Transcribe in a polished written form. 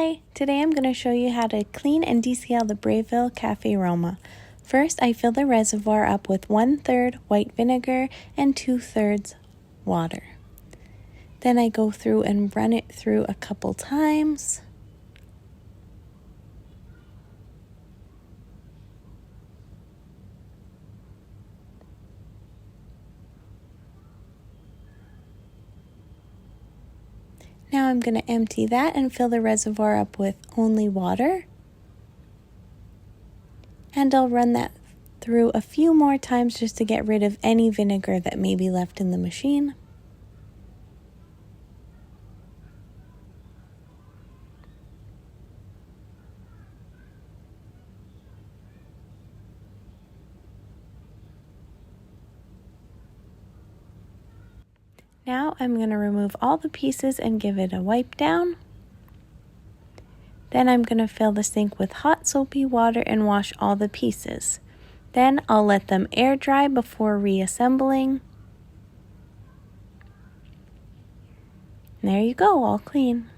Hi! Today I'm going to show you how to clean and descale the Breville Cafe Roma. First, I fill the reservoir up with 1/3 white vinegar and 2/3 water. Then I go through and run it through a couple times. Now I'm going to empty that and fill the reservoir up with only water. And I'll run that through a few more times just to get rid of any vinegar that may be left in the machine. Now I'm going to remove all the pieces and give it a wipe down. Then I'm going to fill the sink with hot soapy water and wash all the pieces. Then I'll let them air dry before reassembling. And there you go, all clean.